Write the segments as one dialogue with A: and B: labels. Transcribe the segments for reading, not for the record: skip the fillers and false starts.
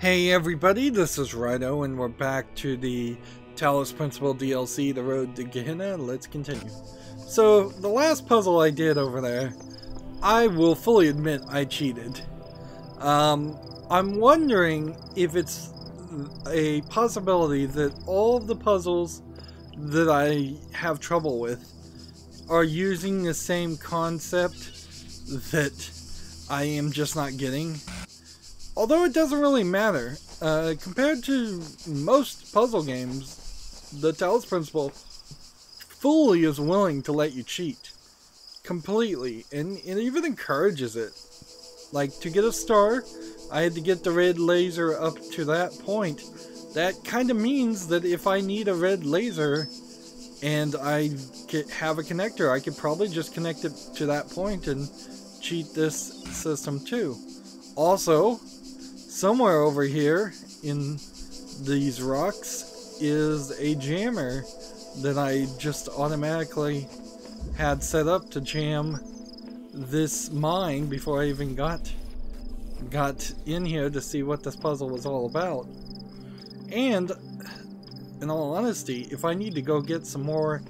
A: Hey everybody, this is Rydo, and we're back to the Talos Principle DLC, The Road to Gehenna. Let's continue. So, the last puzzle I did over there, I will fully admit I cheated. I'm wondering if it's a possibility that all of the puzzles that I have trouble with are using the same concept that I am just not getting. Although it doesn't really matter, compared to most puzzle games, the Talos Principle fully is willing to let you cheat. Completely. And it even encourages it. Like, to get a star, I had to get the red laser up to that point. That kind of means that if I need a red laser and I have a connector, I could probably just connect it to that point and cheat this system too. Also, somewhere over here in these rocks is a jammer that I just automatically had set up to jam this mine before I even got in here to see what this puzzle was all about. And in all honesty, if I need to go get some more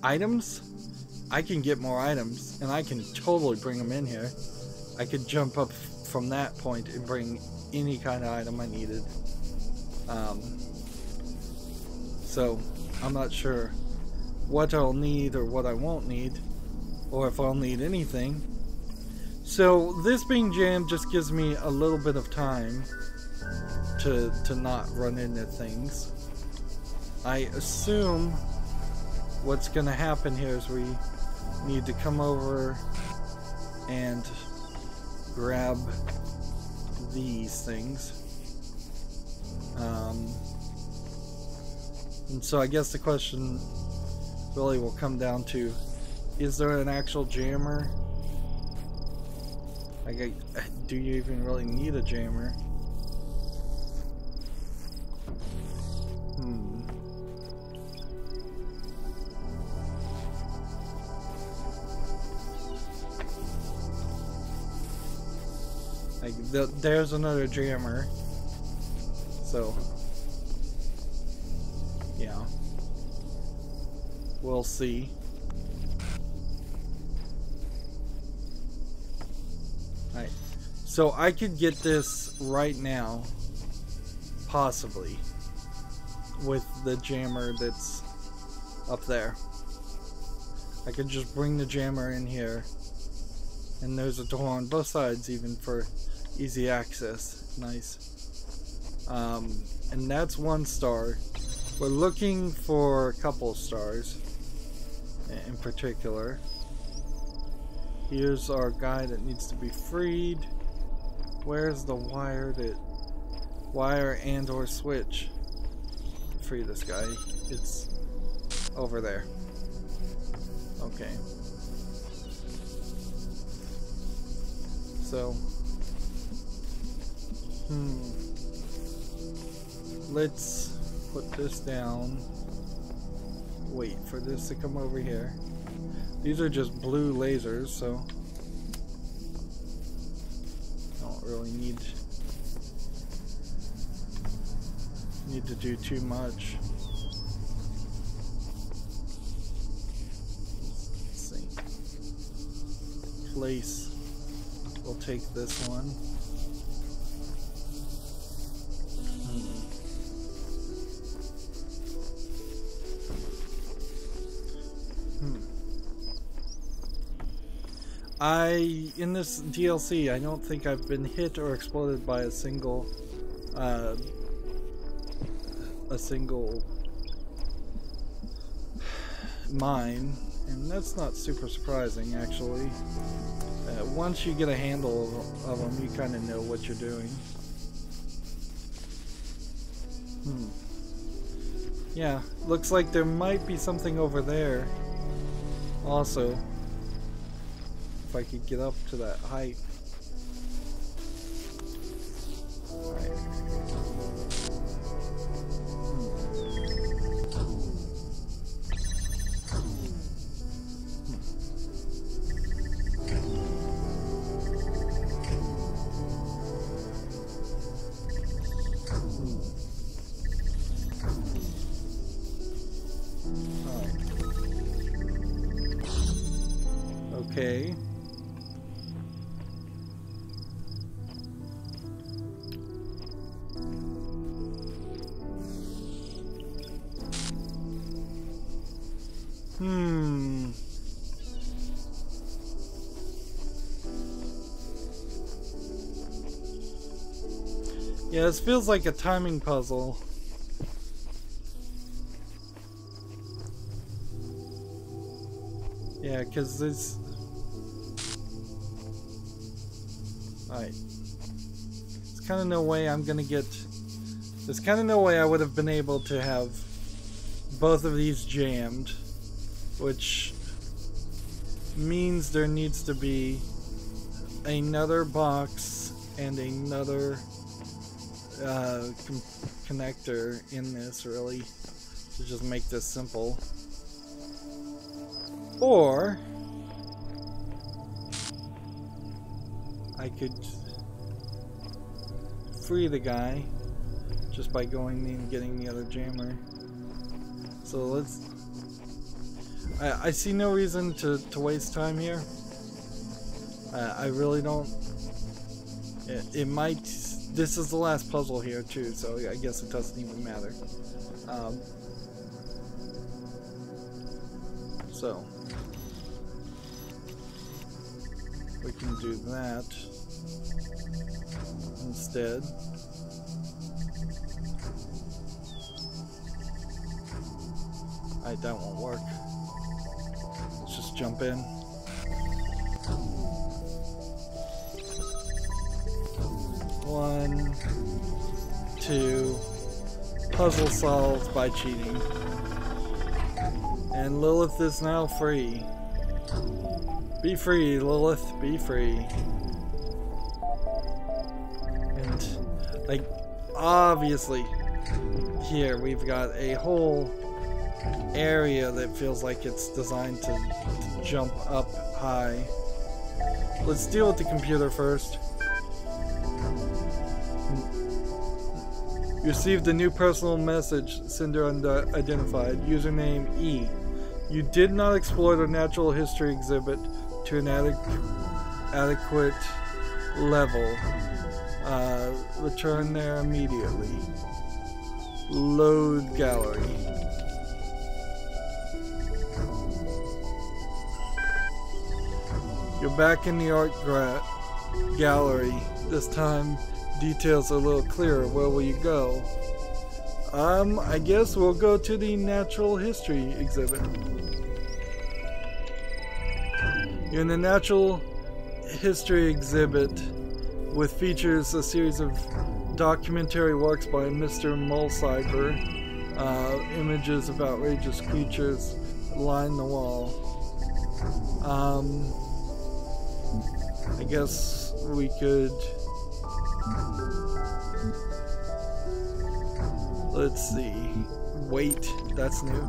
A: items, I can get more items and I can totally bring them in here. I could jump up from that point and bring any kind of item I needed. So I'm not sure what I'll need or what I won't need, or if I'll need anything. So this being jammed just gives me a little bit of time to not run into things. I assume what's gonna happen here is we need to come over and grab these things. And so I guess the question really will come down to, is there an actual jammer? Like, do you even really need a jammer? Like, there's another jammer. So, yeah. We'll see. Alright. So I could get this right now, possibly, with the jammer that's up there. I could just bring the jammer in here, and there's a door on both sides even for easy access. Nice. And that's one star. We're looking for a couple stars in particular. Here's our guy that needs to be freed. Where's the wire and or switch to free this guy? It's over there. Okay. So let's put this down. Wait for this to come over here. These are just blue lasers, so I don't really need to do too much. Let's see. Place. We'll take this one. In this DLC, I don't think I've been hit or exploded by a single mine, and that's not super surprising, actually. Once you get a handle of them, you kind of know what you're doing. Yeah, looks like there might be something over there also. If I could get up to that height. Alright. Okay. Yeah, this feels like a timing puzzle. Yeah, because this... Alright. There's kind of no way I'm gonna get... There's kind of no way I would have been able to have both of these jammed. Which means there needs to be another box and another connector in this, really, to just make this simple. Or I could free the guy just by going in and getting the other jammer. So let's... I see no reason to waste time here. I really don't. It might... This is the last puzzle here too, so I guess it doesn't even matter. So we can do that instead. Alright, that won't work. Let's just jump in. One, two, puzzle solved by cheating. And Lilith is now free. Be free, Lilith, be free. And, like, obviously, here we've got a whole area that feels like it's designed to jump up high. Let's deal with the computer first. You received a new personal message, sender unidentified, username E. You did not explore the natural history exhibit to an adequate level. Return there immediately. Load gallery. You're back in the art gallery. This time details are a little clearer. Where will you go? I guess we'll go to the natural history exhibit. You're in the natural history exhibit, with features a series of documentary works by Mr. Mulcyber. Images of outrageous creatures line the wall. I guess we could... Let's see. Wait, that's new.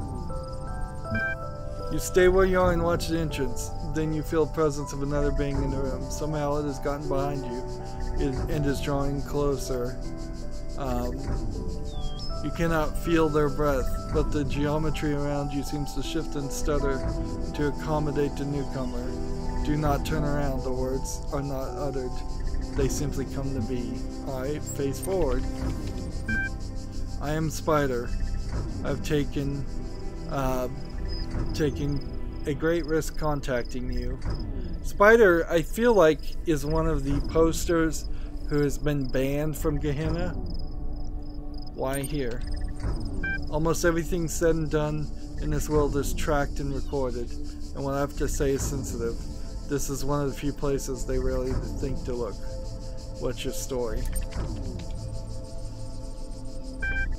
A: You stay where you are and watch the entrance. Then you feel the presence of another being in the room. Somehow it has gotten behind you and is drawing closer. You cannot feel their breath, but the geometry around you seems to shift and stutter to accommodate the newcomer. Do not turn around, the words are not uttered. They simply come to be. Alright, face forward. I am Spider. I've taken a great risk contacting you. Spider, I feel like, is one of the posters who has been banned from Gehenna. Why here? Almost everything said and done in this world is tracked and recorded, and what I have to say is sensitive. This is one of the few places they rarely think to look. What's your story?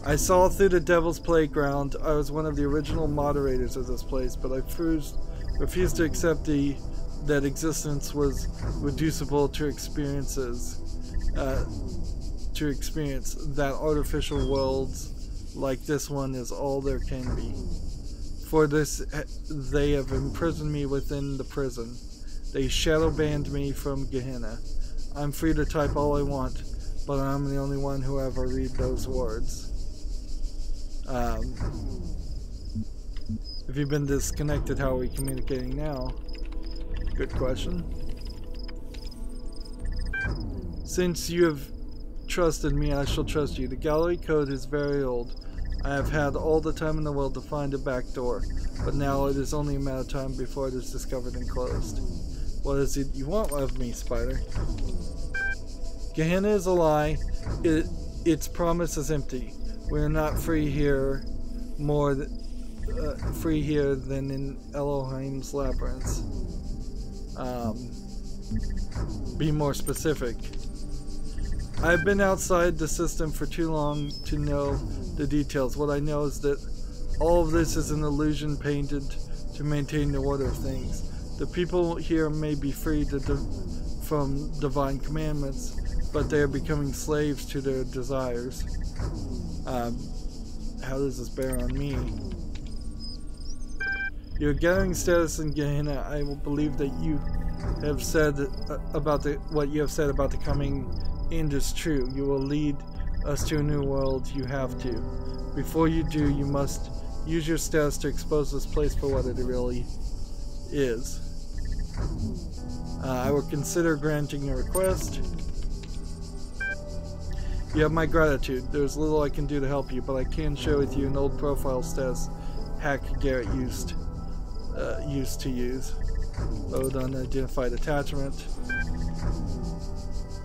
A: I saw through the Devil's Playground. I was one of the original moderators of this place, but I refused to accept that existence was reducible to experiences. To experience that artificial worlds like this one is all there can be. For this, they have imprisoned me within the prison. They shadow banned me from Gehenna. I'm free to type all I want, but I'm the only one who ever read those words. If you've been disconnected, how are we communicating now? Good question. Since you have trusted me, I shall trust you. The gallery code is very old. I have had all the time in the world to find a back door, but now it is only a matter of time before it is discovered and closed. What is it you want of me, Spider? Gehenna is a lie. Its promise is empty. We are not free here free here than in Elohim's labyrinths. Be more specific. I've been outside the system for too long to know the details. What I know is that all of this is an illusion painted to maintain the order of things. The people here may be freed from divine commandments, but they are becoming slaves to their desires. How does this bear on me? Your gathering status in Gehenna, I will believe that you have said about what you have said about the coming end is true. You will lead us to a new world. You have to. Before you do, you must use your status to expose this place for what it really is. I will consider granting your request. You have my gratitude. There's little I can do to help you, but I can share with you an old profile status hack Garrett used to use. Load unidentified attachment.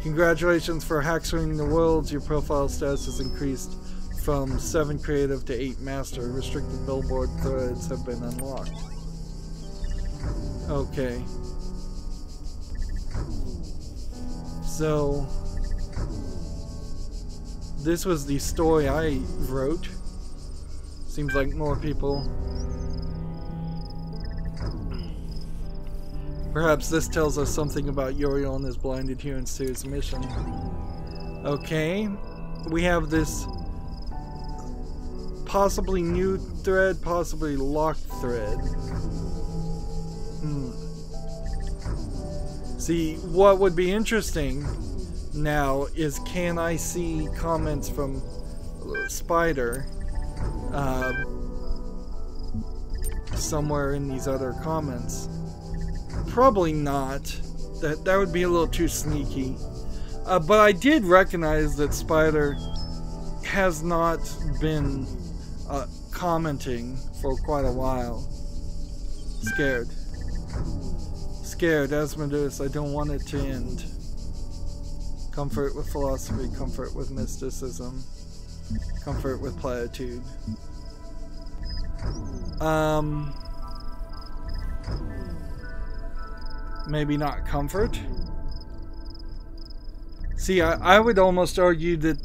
A: Congratulations for hackering the worlds. Your profile status has increased from 7 creative to 8 master. Restricted billboard threads have been unlocked. Okay. So this was the story I wrote. Seems like more people. Perhaps this tells us something about Uriel and his blind adherence to his mission. Okay, we have this possibly new thread, possibly locked thread. See, what would be interesting now is, can I see comments from Spider somewhere in these other comments? Probably not. That would be a little too sneaky. But I did recognize that Spider has not been commenting for quite a while. Scared, Asmodeus, I don't want it to end. Comfort with philosophy, comfort with mysticism, comfort with platitude. Maybe not comfort. See, I would almost argue that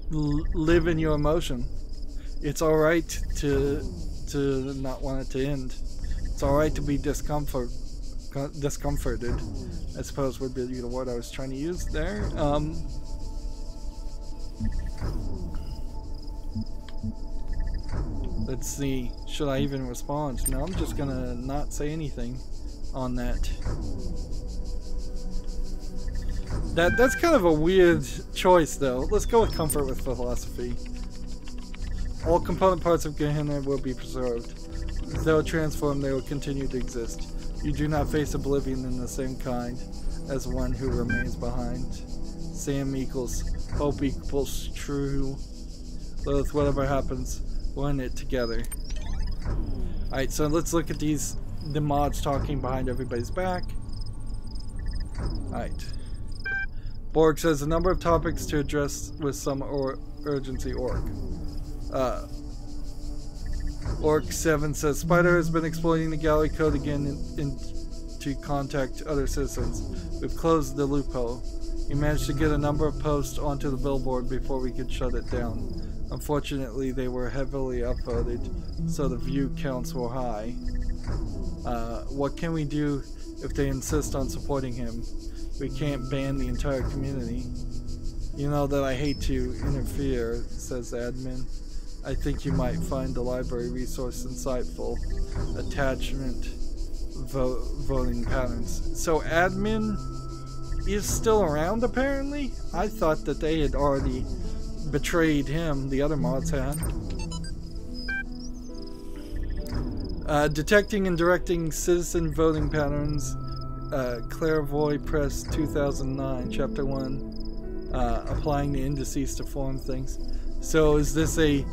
A: live in your emotion. It's alright to not want it to end. It's alright to be discomforted, I suppose would be the word I was trying to use there. Let's see, should I even respond? No, I'm just gonna not say anything on that. That's kind of a weird choice though. Let's go with comfort with philosophy. All component parts of Gehenna will be preserved. Though transformed, they will continue to exist. You do not face oblivion in the same kind as one who remains behind. Sam equals hope equals true. Both, whatever happens, we're in it together. Alright, so let's look at the mods talking behind everybody's back. Alright. Borg says a number of topics to address with some urgency. Orc 7 says Spider has been exploiting the gallery code again to contact other citizens. We've closed the loophole. He managed to get a number of posts onto the billboard before we could shut it down. Unfortunately, they were heavily upvoted, so the view counts were high. What can we do if they insist on supporting him? We can't ban the entire community. You know that I hate to interfere, says admin. I think you might find the library resource insightful. Attachment voting patterns. So admin is still around apparently? I thought that they had already betrayed him. The other mods had. Detecting and directing citizen voting patterns Clairvoy Press 2009, Chapter 1, applying the indices to form things. So is this a...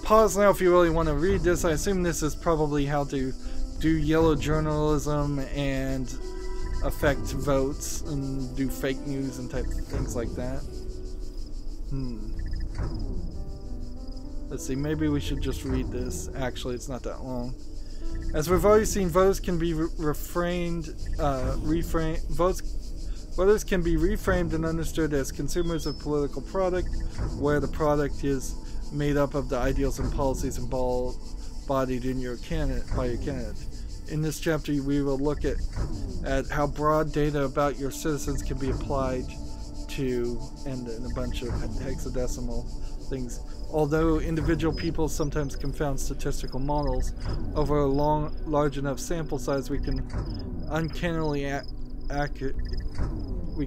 A: pause now if you really want to read this. I assume this is probably how to do yellow journalism and affect votes and do fake news and type of things like that. Let's see, maybe we should just read this. Actually, it's not that long. As we've already seen, voters can be voters can be reframed and understood as consumers of political product, where the product is made up of the ideals and policies embodied in your candidate by your candidate. In this chapter, we will look at how broad data about your citizens can be applied to, and a bunch of hexadecimal things. Although individual people sometimes confound statistical models, over a large enough sample size, we can uncannily accurate. We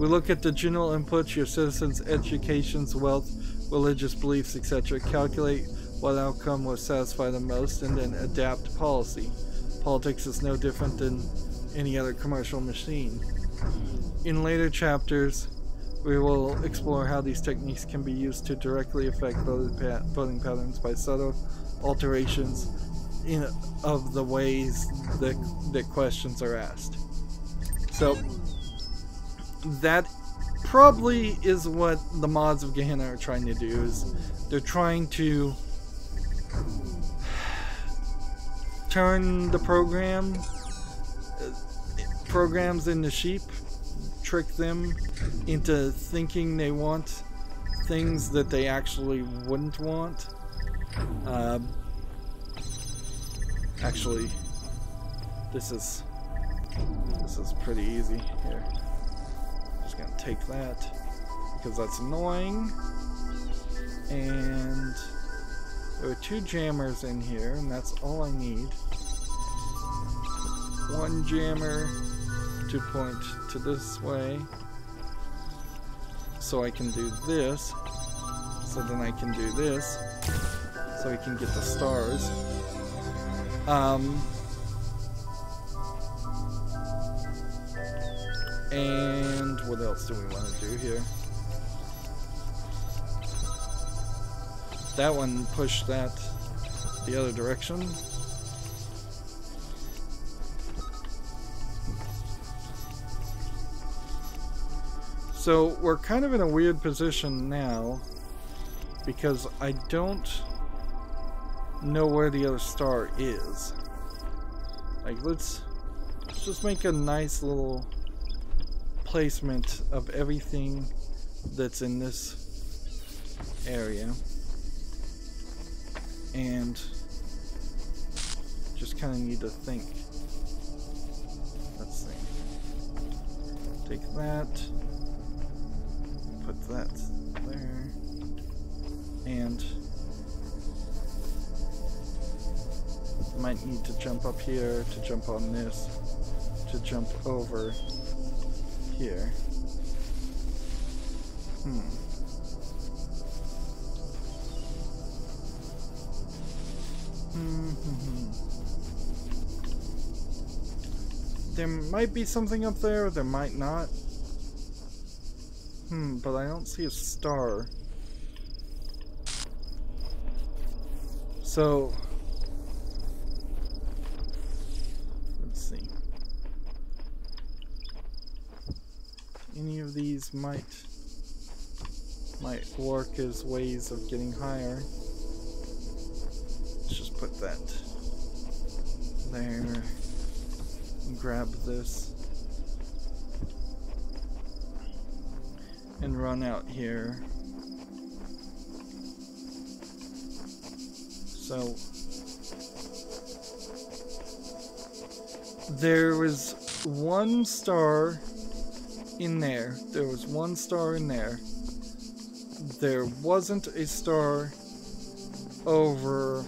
A: look at the general inputs, your citizens' educations, wealth, religious beliefs, etc. Calculate what outcome will satisfy them most, and then adapt policy. Politics is no different than any other commercial machine. In later chapters, we will explore how these techniques can be used to directly affect voting patterns by subtle alterations of the ways that questions are asked. So that probably is what the mods of Gehenna are trying to do. Is they're trying to turn the programs into sheep, trick them into thinking they want things that they actually wouldn't want. Actually, this is pretty easy here. Just gonna take that because that's annoying. And there are 2 jammers in here, and that's all I need. 1 jammer to point to this way, so I can do this, so then I can do this, so we can get the stars. And what else do we want to do here? That one pushed that the other direction. So we're kind of in a weird position now because I don't know where the other star is. Like, let's just make a nice little placement of everything that's in this area, and just kind of need to think. Let's see. Take that, put that there, and might need to jump up here to jump on this, to jump over here. There might be something up there, there might not. But I don't see a star. So let's see. Any of these might work as ways of getting higher. Let's just put that there and grab this and run out here. So there was one star in there. There was one star in there. There wasn't a star over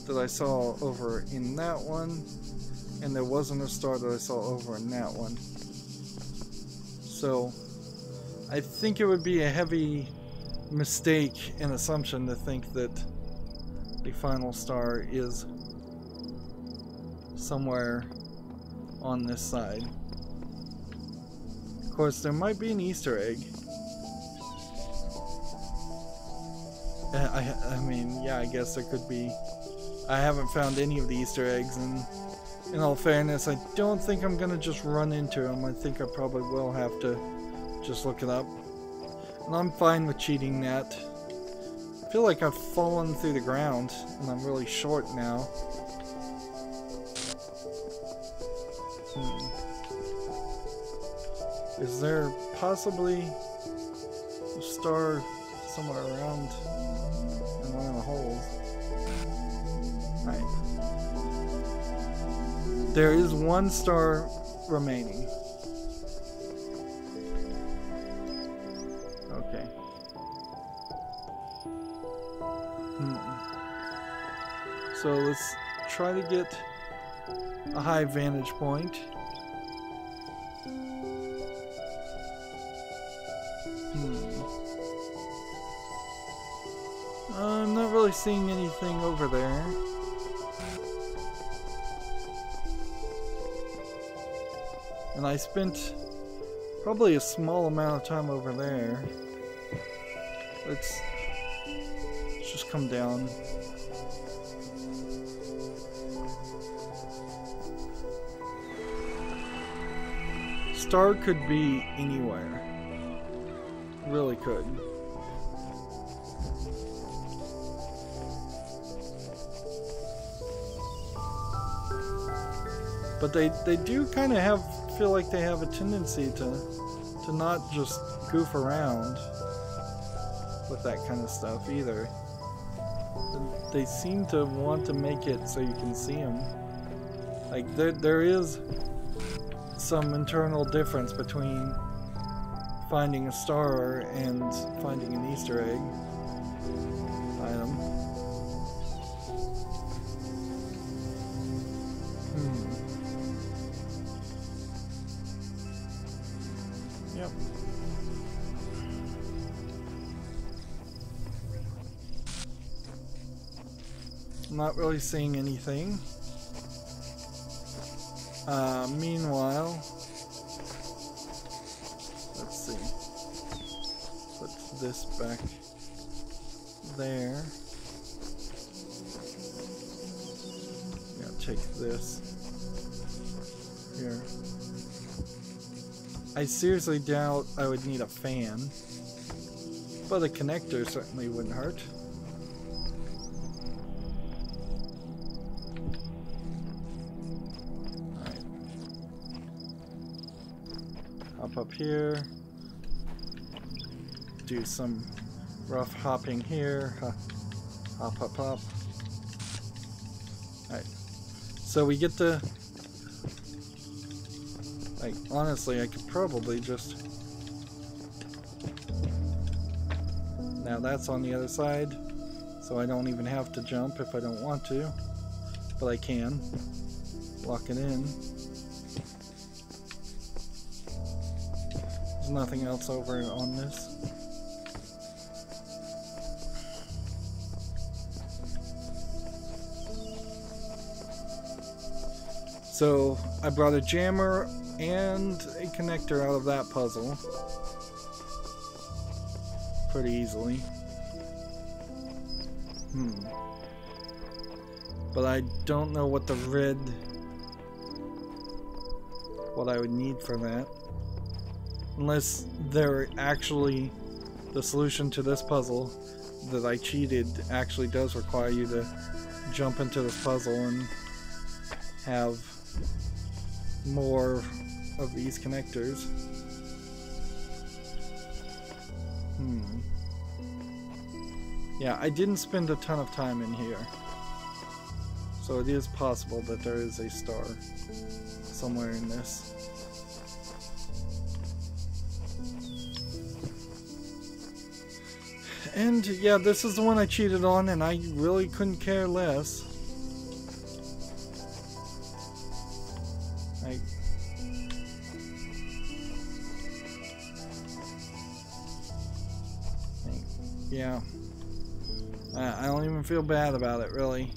A: that I saw over in that one, and there wasn't a star that I saw over in that one. So I think it would be a heavy mistake and assumption to think that the final star is somewhere on this side. Of course, there might be an Easter egg. I mean, yeah, I guess there could be. I haven't found any of the Easter eggs, and in all fairness, I don't think I'm gonna just run into them. I think I probably will have to just look it up. And I'm fine with cheating that. I feel like I've fallen through the ground, and I'm really short now. Is there possibly a star somewhere around in one of the holes? Right. There is one star remaining. Okay. So let's try to get a high vantage point. I'm not really seeing anything over there. And I spent probably a small amount of time over there. Let's just come down. Star could be anywhere. Really could. But they do kind of feel like they have a tendency to not just goof around with that kind of stuff either. They seem to want to make it so you can see them. Like there is some internal difference between finding a star and finding an Easter egg item. Yep. I'm not really seeing anything. Meanwhile, let's see. Put this back there. Yeah, take this here. I seriously doubt I would need a fan, but a connector certainly wouldn't hurt. Up here, do some rough hopping here, hop, hop, hop. Alright, so we get to, like, honestly, I could probably just, now that's on the other side, so I don't even have to jump if I don't want to, but I can, lock it in. There's nothing else over on this. So I brought a jammer and a connector out of that puzzle pretty easily. But I don't know what what I would need for that. Unless they're actually, the solution to this puzzle that I cheated actually does require you to jump into this puzzle and have more of these connectors. Yeah, I didn't spend a ton of time in here. So it is possible that there is a star somewhere in this. And yeah, this is the one I cheated on, and I really couldn't care less. Yeah. I don't even feel bad about it, really.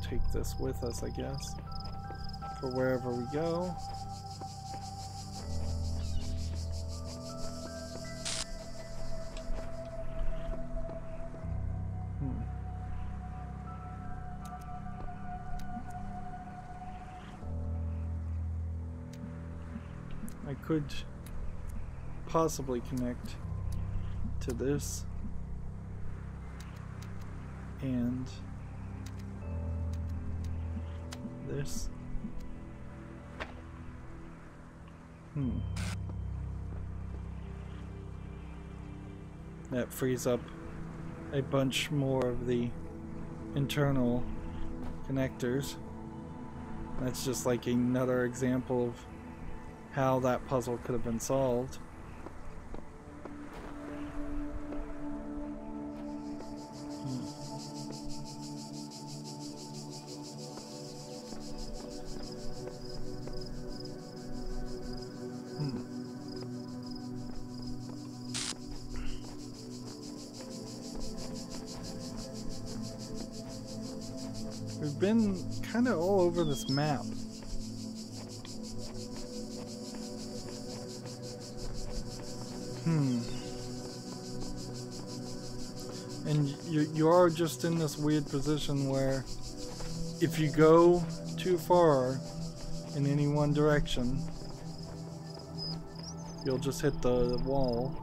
A: take this with us, I guess, for wherever we go. I could possibly connect to this and this. That frees up a bunch more of the internal connectors. That's just like another example of how that puzzle could have been solved. We've been kind of all over this map. And you are just in this weird position where if you go too far in any one direction, you'll just hit the wall.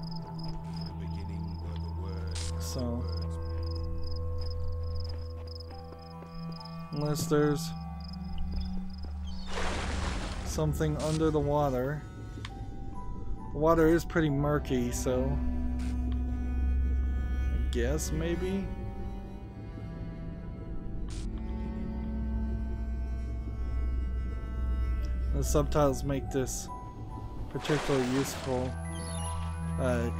A: So unless there's something under the water. The water is pretty murky, so I guess maybe. The subtitles make this particularly useful,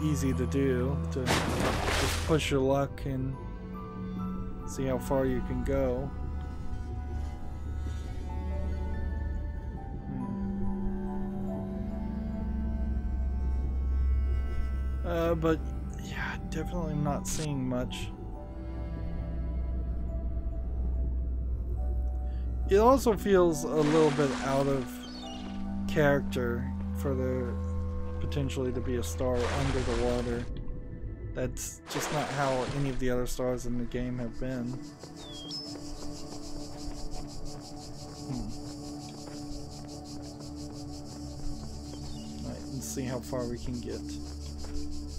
A: easy to do, to just push your luck and see how far you can go. But yeah, definitely not seeing much. It also feels a little bit out of character for there potentially to be a star under the water. That's just not how any of the other stars in the game have been. Alright, let's see how far we can get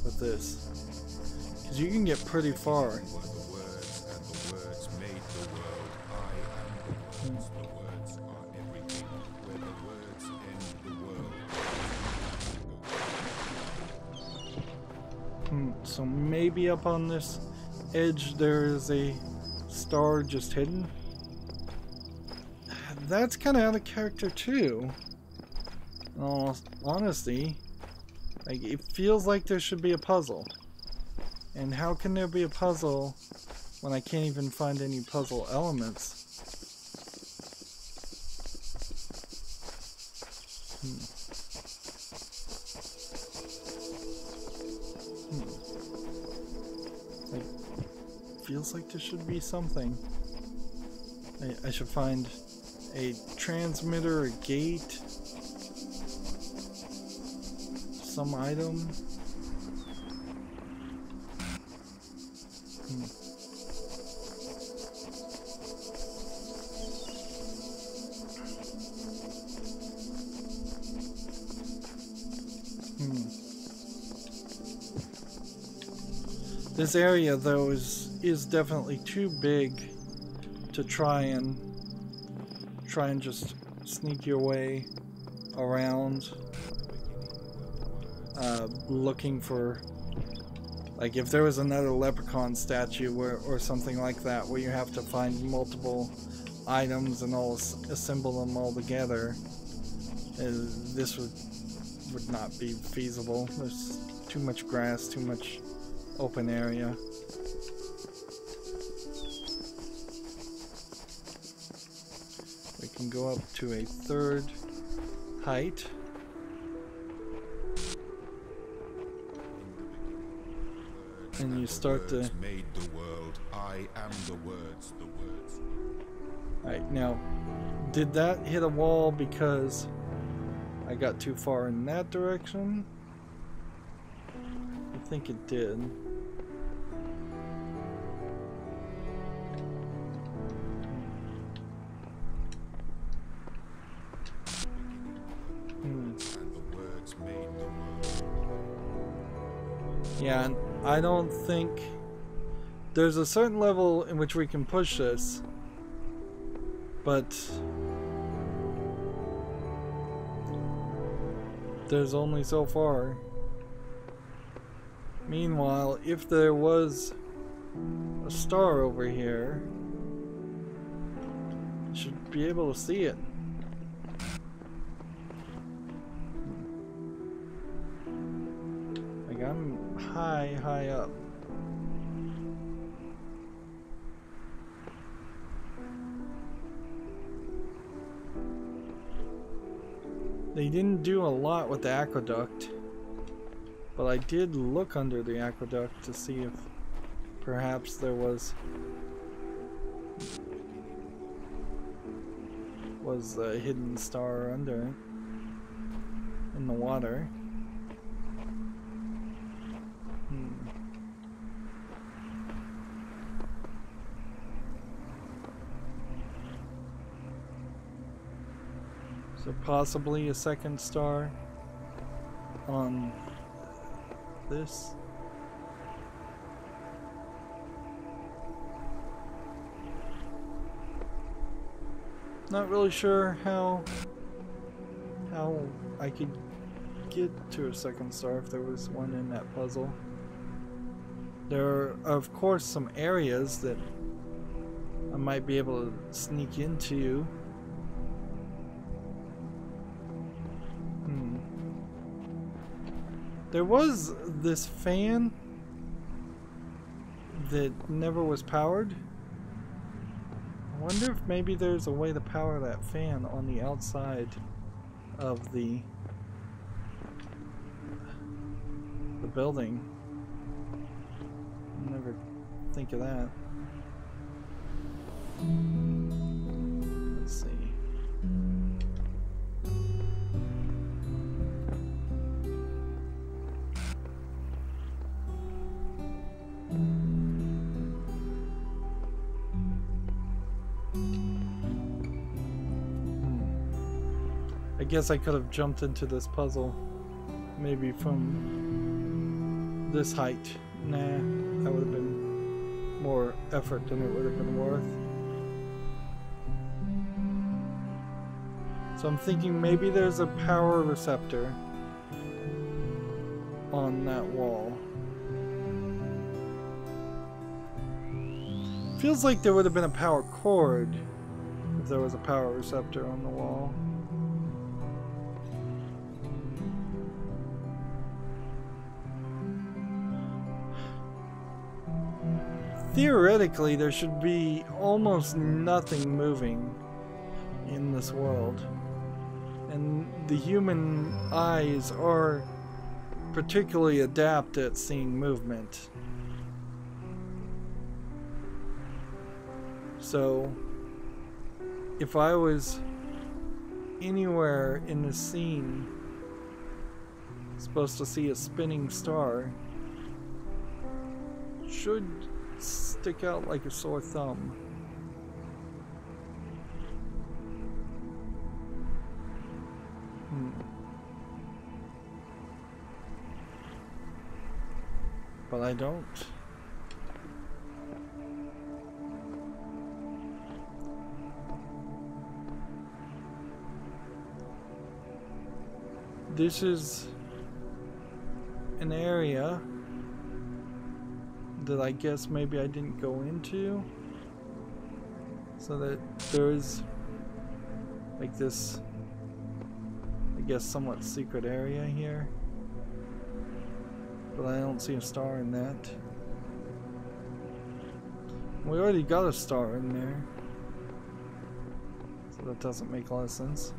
A: with this, because you can get pretty far. So maybe up on this edge there is a star just hidden. That's kind of out of character too, in all honesty. Like, it feels like there should be a puzzle. And how can there be a puzzle when I can't even find any puzzle elements? Like, feels like there should be something. I should find a transmitter, a gate, some item. This area though is definitely too big to try and just sneak your way around. Looking for, like, if there was another leprechaun statue or something like that where you have to find multiple items and all assemble them all together, this would not be feasible. There's too much grass, too much open area. We can go up to a third height. And you start to
B: made the world. I am the words, the words.
A: Alright, now, did that hit a wall because I got too far in that direction? I think it did. Yeah, and I don't think there's a certain level in which we can push this, but there's only so far. Meanwhile, if there was a star over here, you should be able to see it. Like, I'm high up. They didn't do a lot with the aqueduct, but I did look under the aqueduct to see if perhaps there was a hidden star under it in the water. So possibly a second star on this. Not really sure how I could get to a second star if there was one in that puzzle. There are, of course, some areas that I might be able to sneak into. There was this fan that never was powered. I wonder if maybe there's a way to power that fan on the outside of the building. I never think of that. Let's see. I guess I could have jumped into this puzzle maybe from this height. Nah, that would have been more effort than it would have been worth. So I'm thinking maybe there's a power receptor on that wall. Feels like there would have been a power cord if there was a power receptor on the wall. Theoretically, there should be almost nothing moving in this world. And the human eyes are particularly adept at seeing movement. So, if I was anywhere in the scene supposed to see a spinning star, it should stick out like a sore thumb. But I don't. This is an area that I guess maybe I didn't go into, so that there's like this, I guess, somewhat secret area here, but I don't see a star in that. We already got a star in there, so that doesn't make a lot of sense.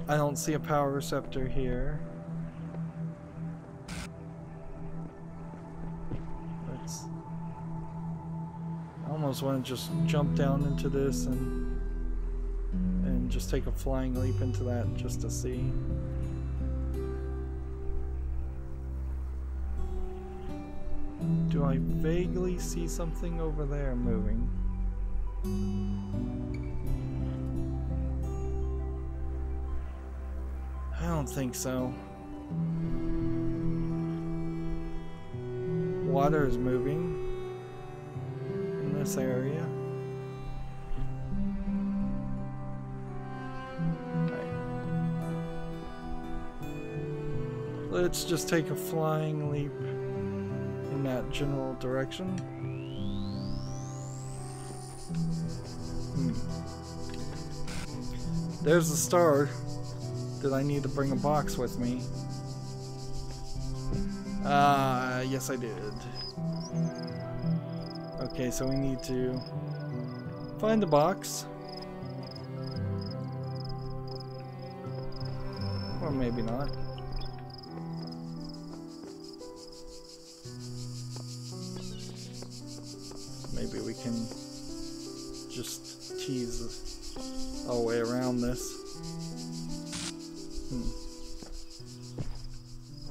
A: I don't see a power receptor here. I almost want to just jump down into this and and just take a flying leap into that just to see. Do I vaguely see something over there moving? I don't think so. Water is moving in this area. Let's just take a flying leap in that general direction. There's the star. Did I need to bring a box with me? Yes I did. Okay, so we need to find the box. Or maybe not. Maybe we can just tease our way around this.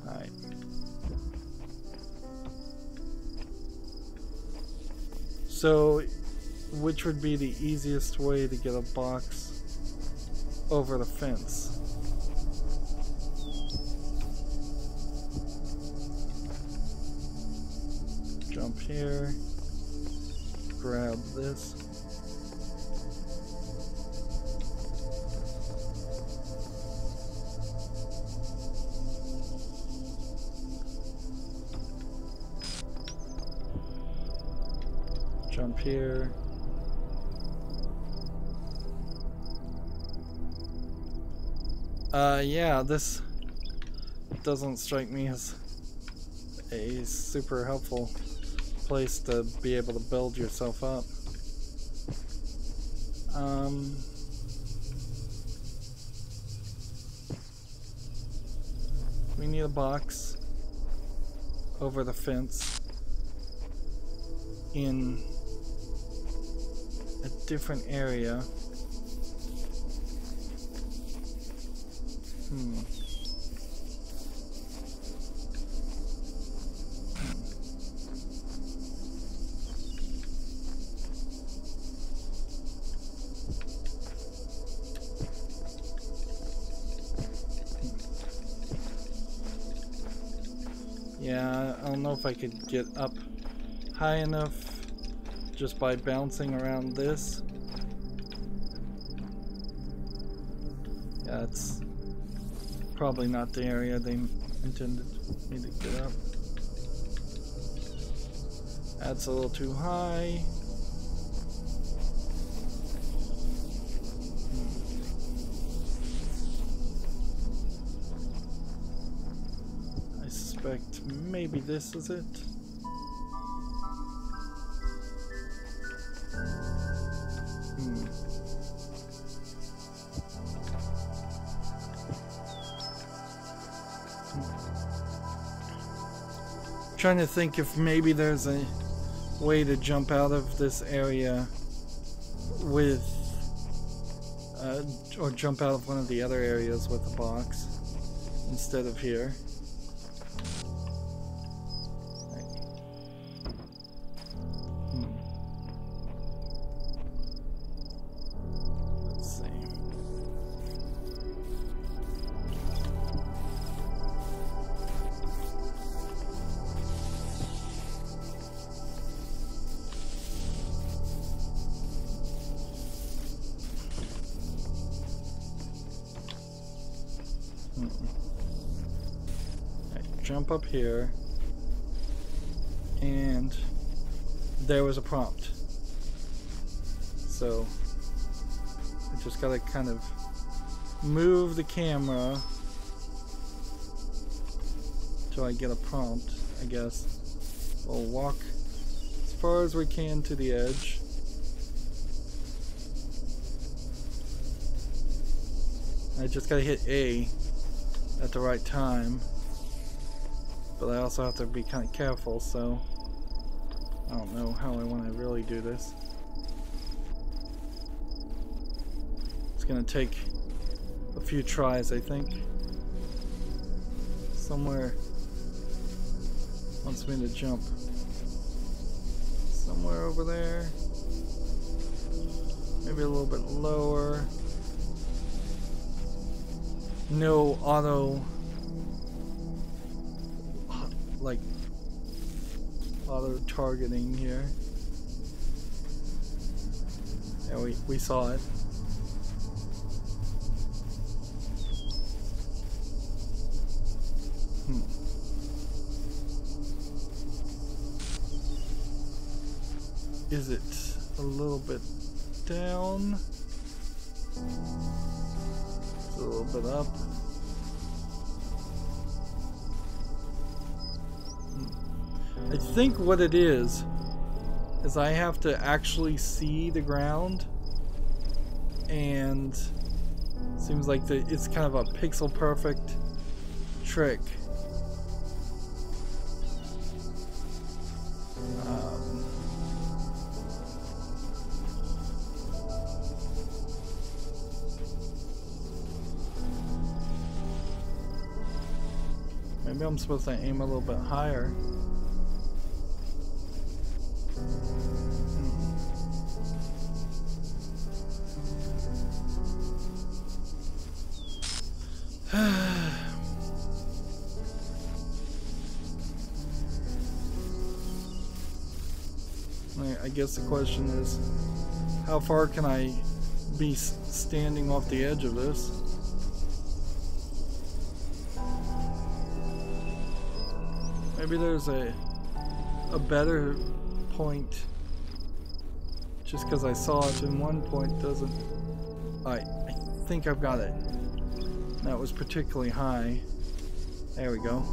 A: Alright. So, which would be the easiest way to get a box over the fence? Jump here. Grab this. Jump here. Yeah, this doesn't strike me as a super helpful place to be able to build yourself up. We need a box over the fence in a different area. Yeah, I don't know if I could get up high enough just by bouncing around this. Yeah, it's probably not the area they intended me to get up. That's a little too high. I suspect maybe this is it. Trying to think if maybe there's a way to jump out of this area with or jump out of one of the other areas with a box instead of here. Let's see. Jump up here, and there was a prompt. So I just gotta kind of move the camera till I get a prompt, I guess. We'll walk as far as we can to the edge. I just gotta hit A at the right time. But I also have to be kind of careful, so I don't know how I want to really do this. It's gonna take a few tries, I think. Somewhere wants me to jump. Somewhere over there. Maybe a little bit lower. No auto, like, auto targeting here. Yeah, we saw it. Is it a little bit down? It's a little bit up. I think what it is I have to actually see the ground, and seems like it's kind of a pixel perfect trick. Maybe I'm supposed to aim a little bit higher. I guess the question is, how far can I be standing off the edge of this? Maybe there's a better point. Just because I saw it in one point doesn't... I think I've got it. That was particularly high. There we go.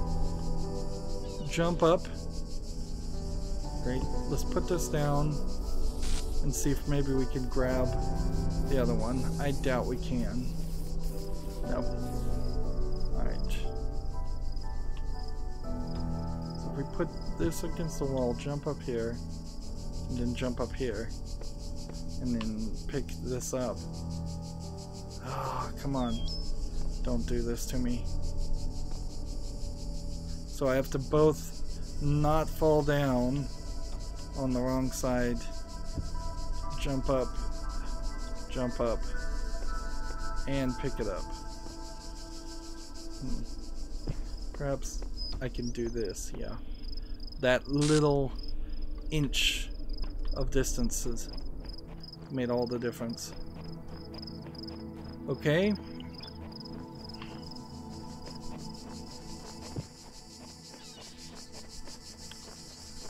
A: Jump up. Great. Let's put this down and see if maybe we can grab the other one. I doubt we can. Nope. Alright. So if we put this against the wall, jump up here, and then jump up here, and then pick this up. Oh, come on. Don't do this to me. So I have to both not fall down on the wrong side, jump up, and pick it up. Perhaps I can do this, yeah. That little inch of distance has made all the difference. Okay.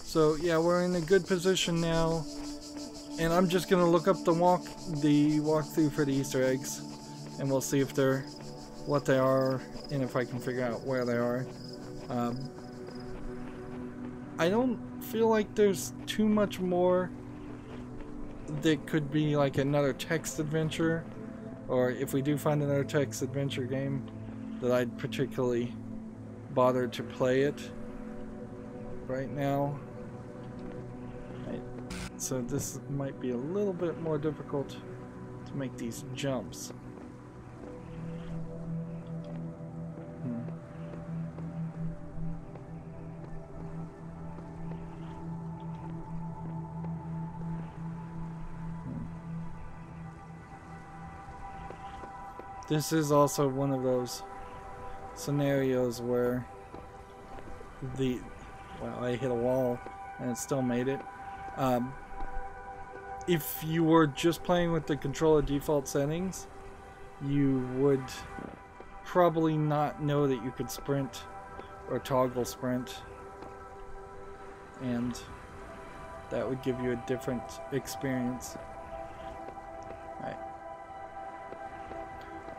A: So yeah, we're in a good position now, and I'm just gonna look up the walkthrough for the Easter eggs, and we'll see if they're what they are, and if I can figure out where they are. I don't feel like there's too much more that could be like another text adventure, or if we do find another text adventure game, that I'd particularly bother to play it right now. So this might be a little bit more difficult to make these jumps. This is also one of those scenarios where well, I hit a wall and it still made it. If you were just playing with the controller default settings, you would probably not know that you could sprint or toggle sprint, and that would give you a different experience. Right.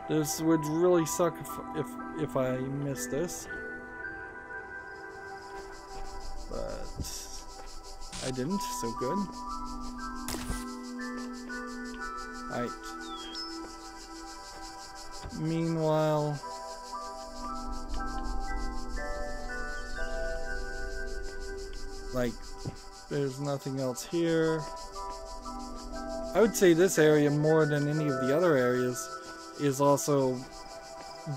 A: This would really suck if I missed this, but I didn't, so good. Alright. Meanwhile, like, there's nothing else here. I would say this area, more than any of the other areas, is also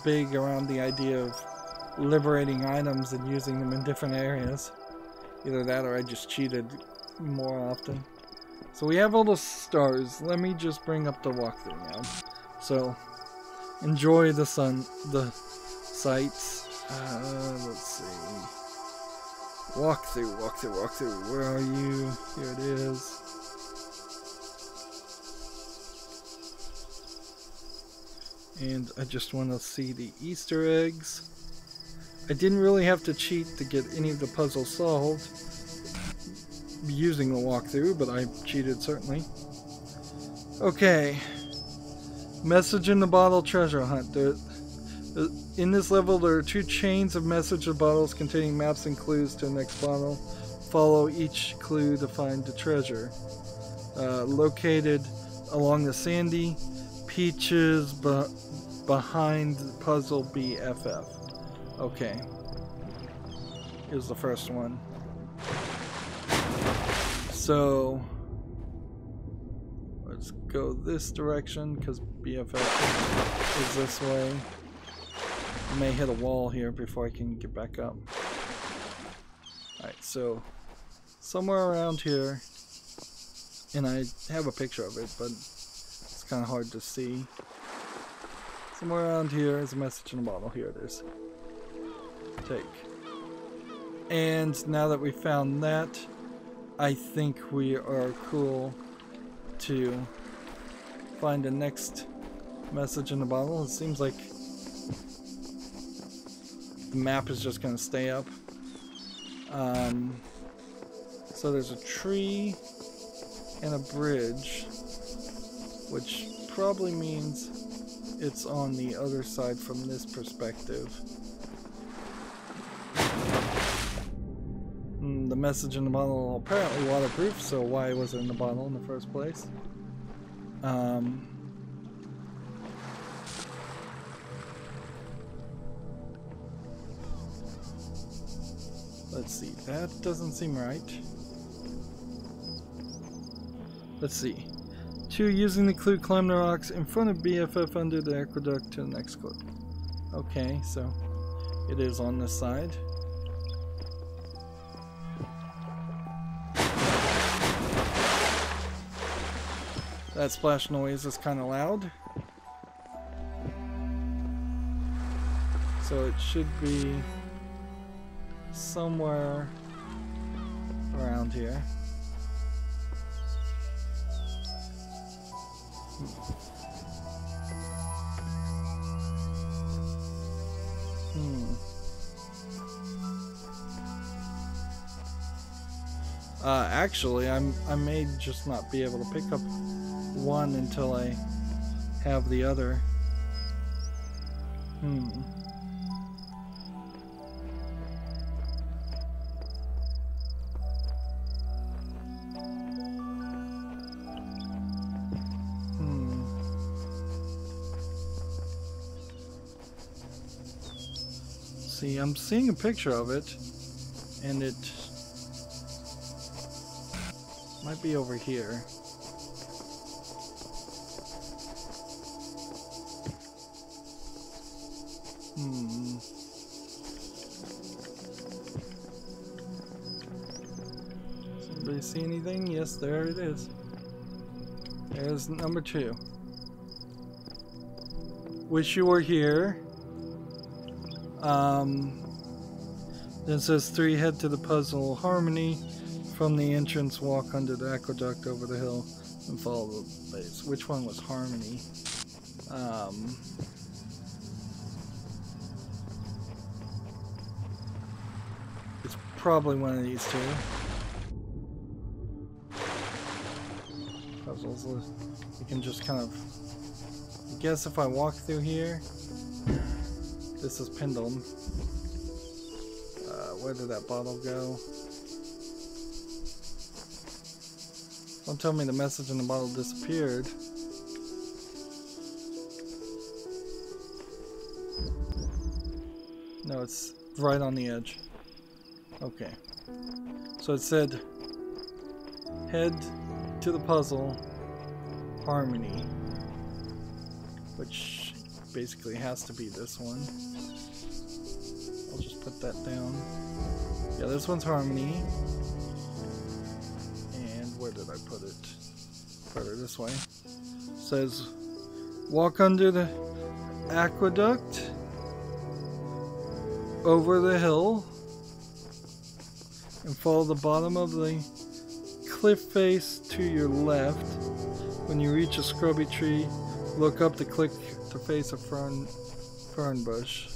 A: big around the idea of liberating items and using them in different areas. Either that or I just cheated more often. So we have all the stars. Let me just bring up the walkthrough now. So enjoy the sights. Let's see. Walkthrough. Where are you? Here it is. And I just want to see the Easter eggs. I didn't really have to cheat to get any of the puzzles solved using the walkthrough, but I cheated certainly. Okay. Message in the bottle treasure hunt. In this level there are 2 chains of message bottles containing maps and clues to the next bottle. Follow each clue to find the treasure. Located along the sandy Peaches behind puzzle BFF. Okay. Here's the first one. So let's go this direction because BFF is this way. I may hit a wall here before I can get back up. Alright, so somewhere around here, and I have a picture of it, but it's kind of hard to see. Somewhere around here is a message in a bottle. Here it is. Take. And now that we found that, I think we are cool to find the next message in the bottle. It seems like the map is just going to stay up. So there's a tree and a bridge, which probably means it's on the other side from this perspective. The message in the bottle apparently waterproof, so why was it in the bottle in the first place? Let's see, that doesn't seem right. Let's see. 2, using the clue, climb the rocks in front of BFF under the aqueduct to the next clue. Okay, so it is on this side. That splash noise is kind of loud. So it should be somewhere around here. Actually, I may just not be able to pick up one until I have the other. See, I'm seeing a picture of it, and it might be over here. Somebody see anything? Yes, there it is. There's number 2. Wish you were here. Then it says 3, head to the puzzle Harmony. From the entrance, walk under the aqueduct over the hill and follow the base. Which one was Harmony? It's probably one of these 2. Puzzles. You can just kind of... I guess if I walk through here... This is Pendulum. Where did that bottle go? Don't tell me the message in the bottle disappeared. No, it's right on the edge. Okay. So it said, head to the puzzle Harmony, which basically has to be this one. I'll just put that down. Yeah, this one's Harmony. And where did I put it? Further this way. It says, walk under the aqueduct, over the hill, and follow the bottom of the cliff face to your left. When you reach a scrubby tree, look up to click to face a fern bush.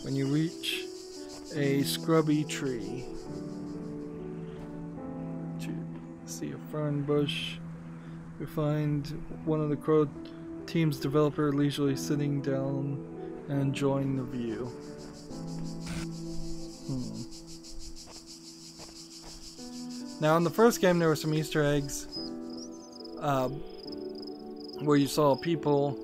A: When you reach a scrubby tree, to see a fern bush, you find one of the Crow team's developer leisurely sitting down and enjoying the view. Now in the first game there were some Easter eggs where you saw people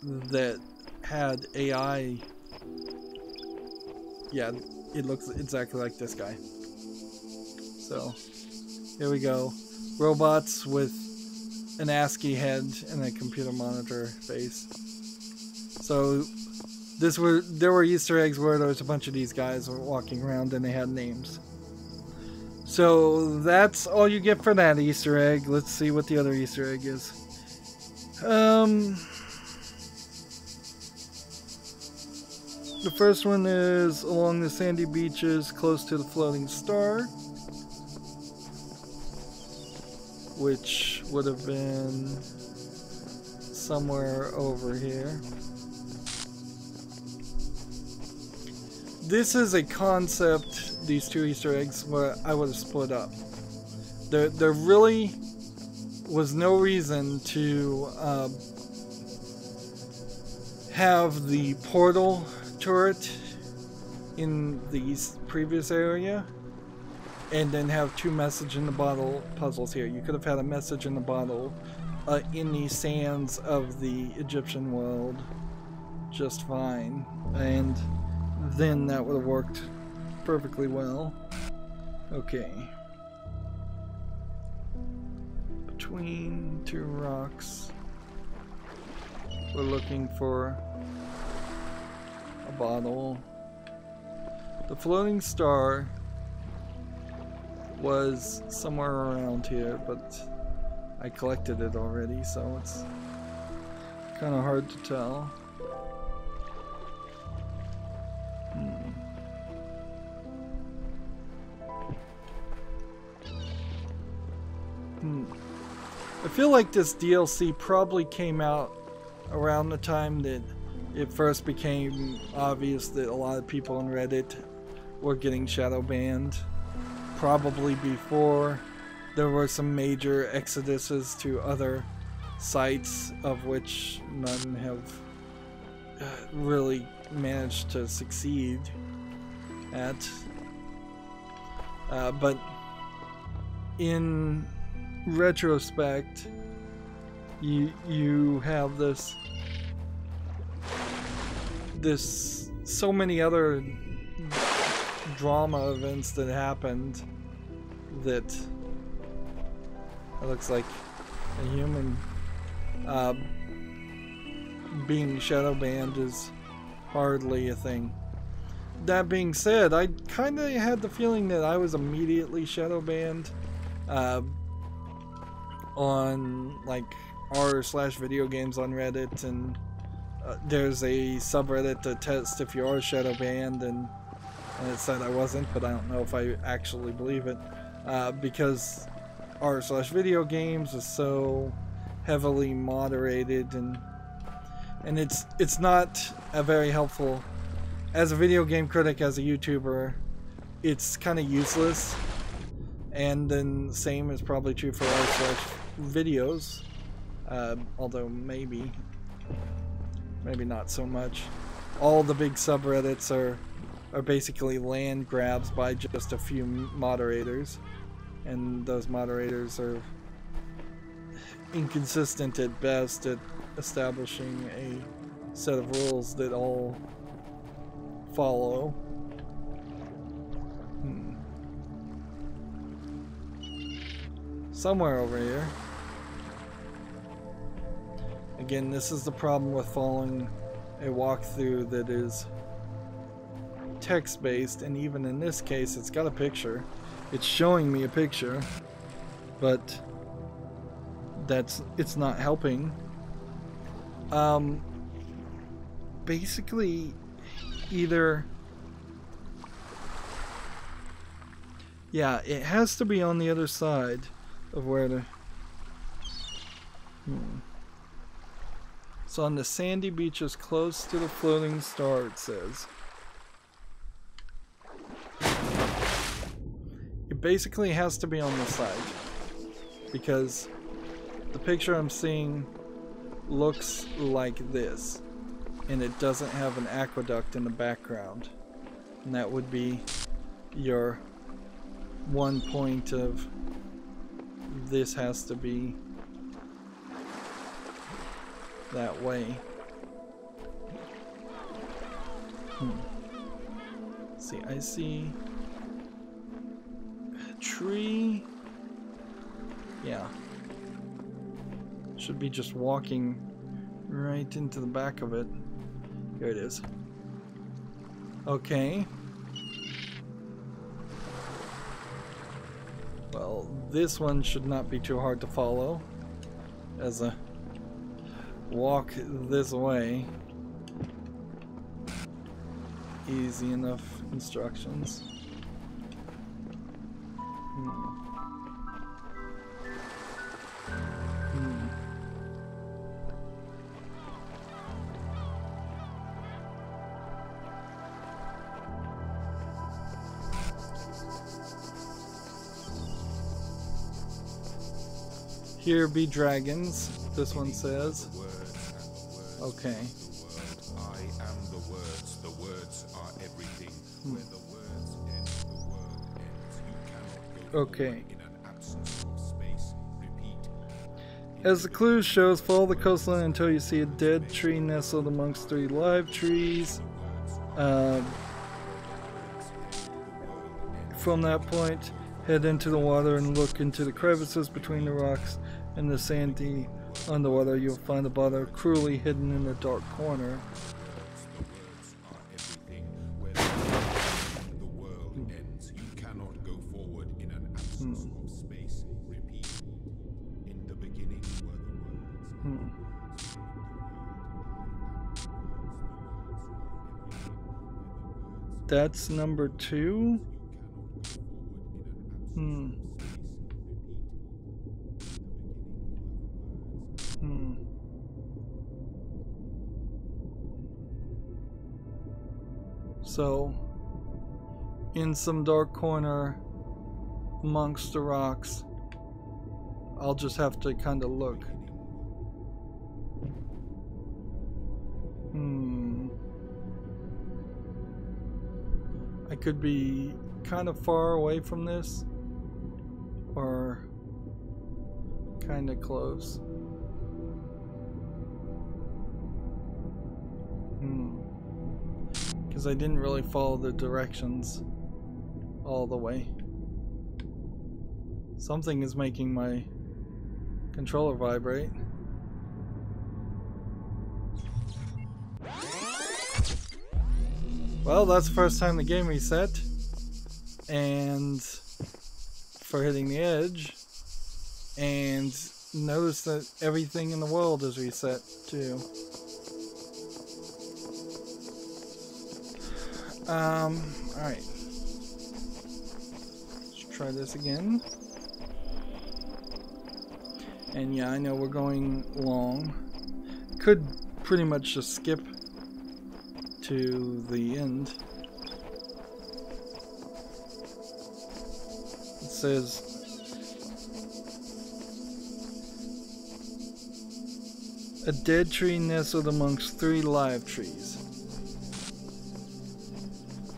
A: that had AI. Yeah, it looks exactly like this guy. So here we go. Robots with an ASCII head and a computer monitor face. So there were Easter eggs where there was a bunch of these guys walking around and they had names. So that's all you get for that Easter egg. Let's see what the other Easter egg is. The first one is along the sandy beaches close to the floating star, which would have been somewhere over here. This is a concept, these two Easter eggs, where I would have split up. There really was no reason to have the portal turret in the previous area and then have two message in the bottle puzzles here. You could have had a message in the bottle in the sands of the Egyptian world just fine, and then that would have worked perfectly well. Okay. Between two rocks, we're looking for a bottle. The floating star was somewhere around here, but I collected it already, so it's kind of hard to tell. I feel like this DLC probably came out around the time that it first became obvious that a lot of people on Reddit were getting shadow banned. Probably before there were some major exoduses to other sites, of which none have really managed to succeed at. But in retrospect, you have this so many other drama events that happened that it looks like a human being shadow banned is hardly a thing. That being said, I kind of had the feeling that I was immediately shadow banned on like r/video games on Reddit, and there's a subreddit to test if you are shadow banned, and it said I wasn't, but I don't know if I actually believe it, because r/video games is so heavily moderated, and it's not a very helpful. As a video game critic, as a YouTuber, it's kind of useless, and then same is probably true for r/videos, although maybe not so much. All the big subreddits are basically land grabs by just a few moderators, and those moderators are inconsistent at best at establishing a set of rules that all follow. somewhere over here. Again, this is the problem with following a walkthrough that is text-based, and even in this case it's got a picture. It's showing me a picture, but it's not helping. Basically, either yeah, it has to be on the other side of where the So on the sandy beaches close to the floating star, it says. It basically has to be on this side, because the picture I'm seeing looks like this, and it doesn't have an aqueduct in the background, and that would be your one point of this has to be that way. See, I see a tree. Yeah. Should be just walking right into the back of it. Here it is. Okay. Well, this one should not be too hard to follow as a walk this way. Easy enough instructions. Here be dragons, this one says. Okay.
B: I am the words. The words are everything. Where the words end, the world ends. You cannot go
A: Okay.
B: in an absence of space. Repeat.
A: As the clue shows, follow the coastline until you see a dead tree nestled amongst 3 live trees. From that point, head into the water and look into the crevices between the rocks and the sandy underwater. You'll find a bottle cruelly hidden in a dark corner.
B: The world ends. You cannot go forward in an absence of space. Repeat. In the beginning were the words.
A: That's number 2. So, in some dark corner amongst the rocks, I'll just have to kind of look. I could be kind of far away from this, or kind of close. Because I didn't really follow the directions all the way. Something is making my controller vibrate. Well, that's the first time the game reset. And for hitting the edge. And notice that everything in the world is reset too. Alright. Let's try this again. And yeah, I know we're going long. Could pretty much just skip to the end. It says a dead tree nestled amongst 3 live trees.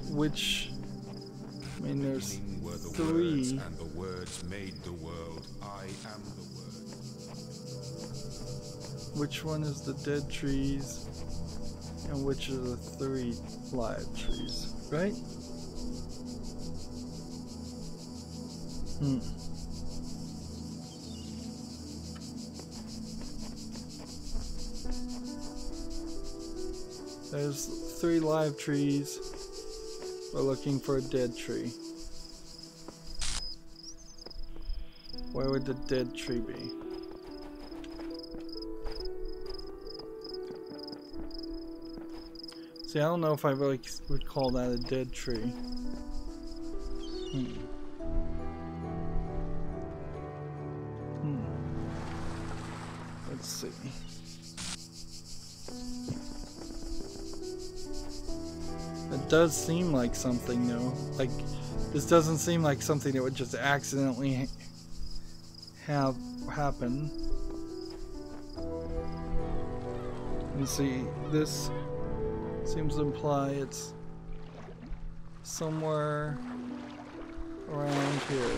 A: Which, I mean, there's 3.
B: And the words made the world. I am the word.
A: Which one is the dead trees? And which are the 3 live trees, right? There's 3 live trees. We're looking for a dead tree. Where would the dead tree be? See, I don't know if I really would call that a dead tree. Let's see. It does seem like something, though. Like, this doesn't seem like something that would just accidentally have happen. You see, this seems to imply it's somewhere around here.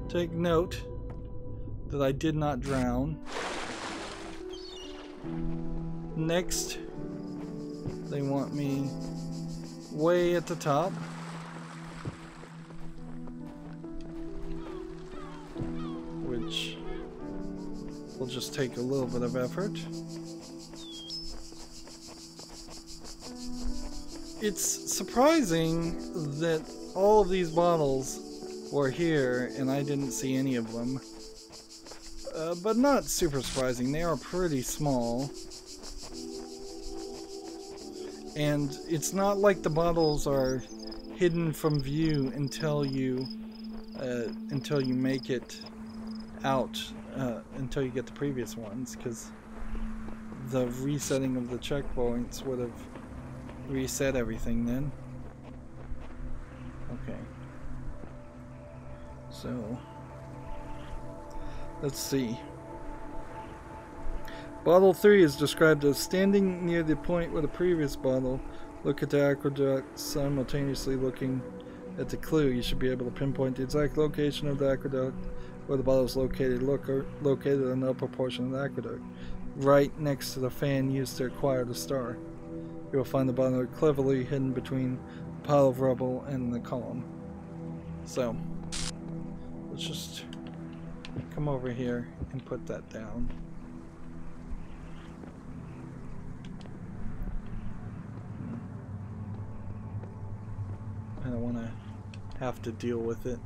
A: Take note that I did not drown. Next, they want me way at the top. Which will just take a little bit of effort. It's surprising that all of these bottles were here and I didn't see any of them. But not super surprising. They are pretty small. And it's not like the bottles are hidden from view until you make it out, until you get the previous ones, because the resetting of the checkpoints would have reset everything then. Okay. So, let's see. Bottle 3 is described as standing near the point where the previous bottle. Look at the aqueduct, simultaneously looking at the clue. You should be able to pinpoint the exact location of the aqueduct where the bottle is located. Located in the upper portion of the aqueduct, right next to the fan used to acquire the star. You will find the bottle cleverly hidden between a pile of rubble and the column. So, let's just come over here and put that down. I don't want to have to deal with it.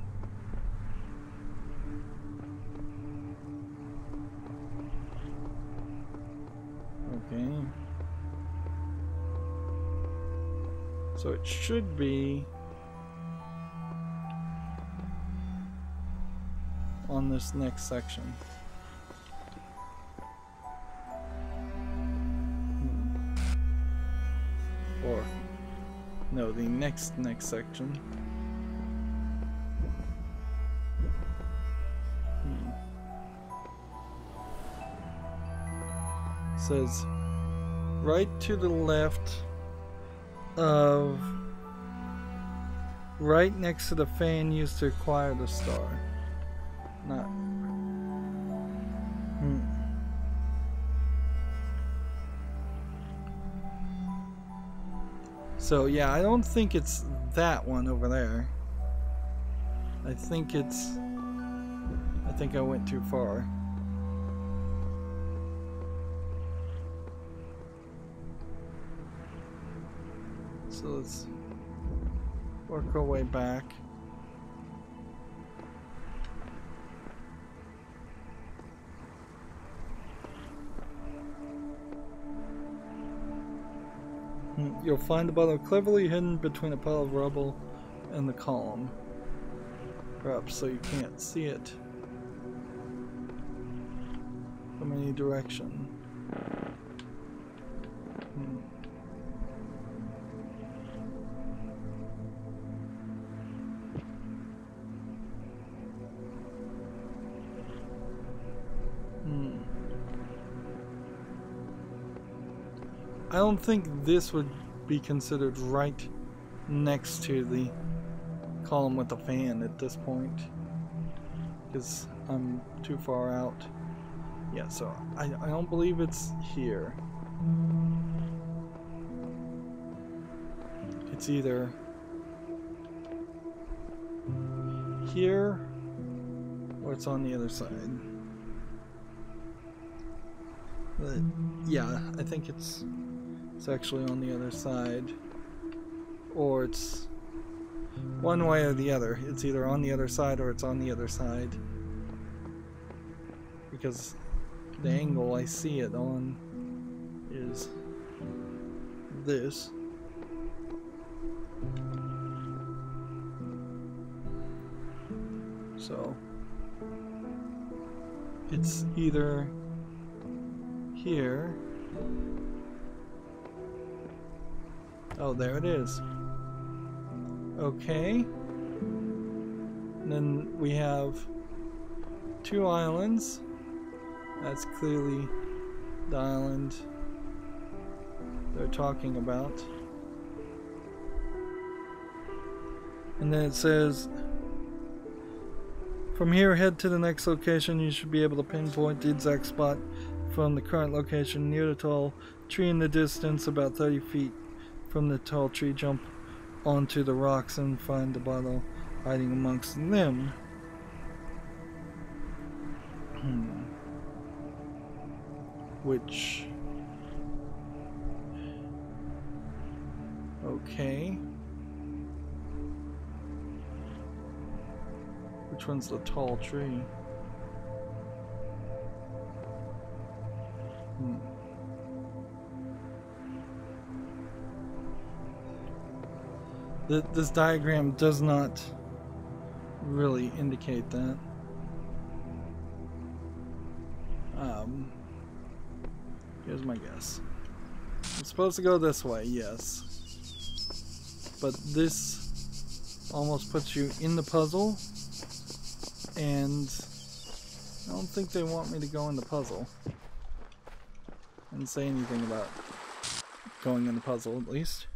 A: Okay. So it should be on this next section. Or no, the next section. Says right to the left of, right next to the fan used to acquire the star. Not. So yeah, I don't think it's that one over there. I think I went too far. So let's work our way back. You'll find the bottle cleverly hidden between a pile of rubble and the column. Perhaps so you can't see it from any direction. I don't think this would be considered right next to the column with the fan at this point, because I'm too far out. Yeah, so I don't believe it's here. It's either here or it's on the other side. But yeah, I think it's actually on the other side, or it's one way or the other. It's either on the other side or it's on the other side, because the angle I see it on is this. So it's either here. Oh, there it is. Okay. And then we have two islands. That's clearly the island they're talking about. And then it says, from here, head to the next location. You should be able to pinpoint the exact spot from the current location near the tall tree in the distance, about 30 feet from the tall tree. Jump onto the rocks and find the bottle hiding amongst them. Which... okay. Which one's the tall tree? This diagram does not really indicate that. Here's my guess. It's supposed to go this way, yes. But this almost puts you in the puzzle, and I don't think they want me to go in the puzzle and say anything about going in the puzzle, at least.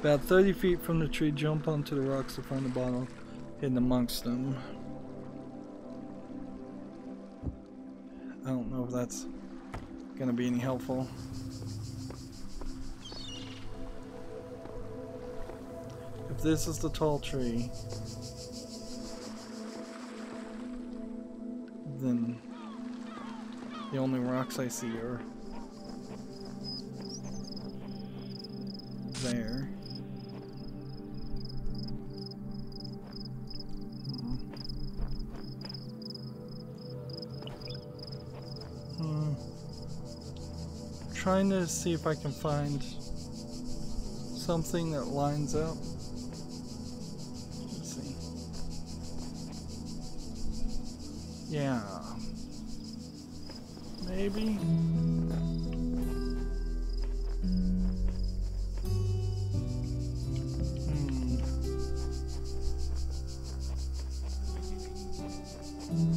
A: About 30 feet from the tree, jump onto the rocks to find the bottle hidden amongst them. I don't know if that's gonna be any helpful. If this is the tall tree, then the only rocks I see are there. Trying to see if I can find something that lines up. Let's see. Yeah. Maybe.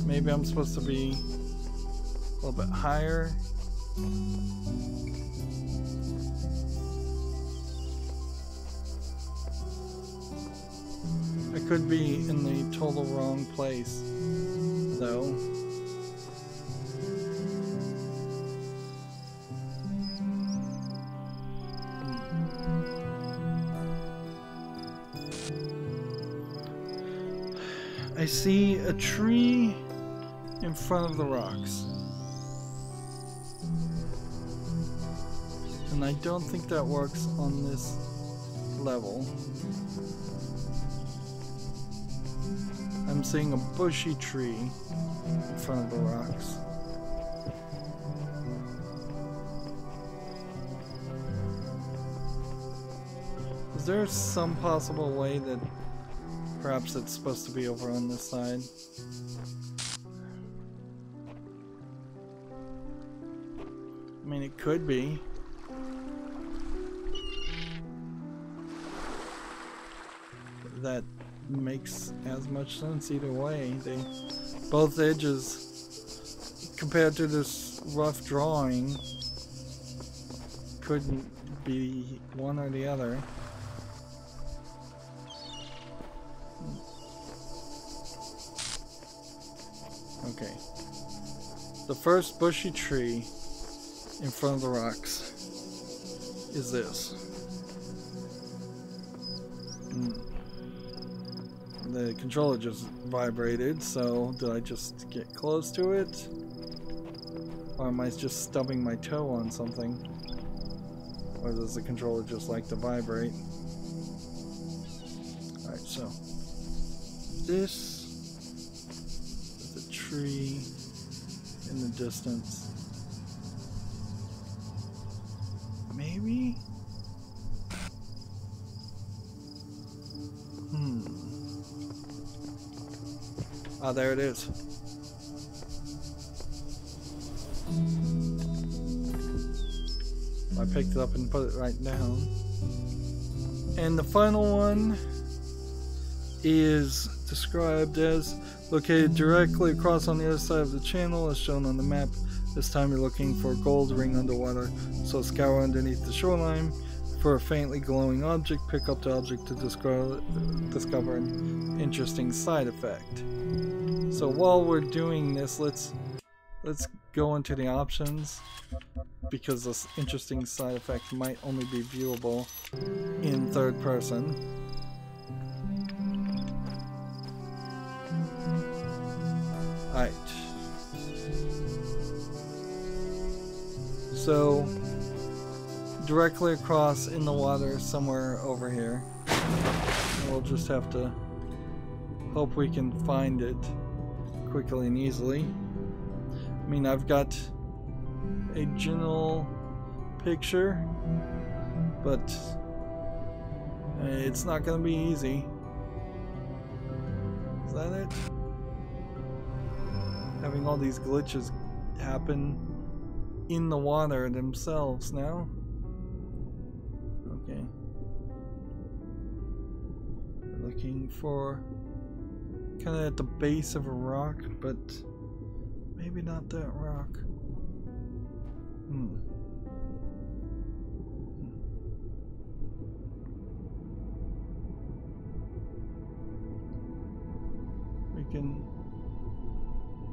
A: Maybe I'm supposed to be a little bit higher. I could be in the total wrong place, though. I see a tree in front of the rocks. And I don't think that works on this level. I'm seeing a bushy tree in front of the rocks. Is there some possible way that perhaps it's supposed to be over on this side? I mean, it could be. That makes as much sense either way. Both edges, compared to this rough drawing, couldn't be one or the other. Okay. The first bushy tree in front of the rocks is this. The controller just vibrated, so did I just get close to it? Or am I just stubbing my toe on something? Or does the controller just like to vibrate? Alright, so this is a tree in the distance. Maybe? Ah, there it is. I picked it up and put it right down. And the final one is described as located directly across on the other side of the channel as shown on the map. This time you're looking for a gold ring underwater, so scour underneath the shoreline for a faintly glowing object. Pick up the object to discover an interesting side effect. So while we're doing this, let's go into the options, because this interesting side effect might only be viewable in third person. Alright. So directly across in the water somewhere over here. And we'll just have to hope we can find it quickly and easily. I mean, I've got a general picture, but it's not going to be easy. Is that it? Having all these glitches happen in the water themselves now. Okay. Looking for kind of at the base of a rock, but maybe not that rock. We can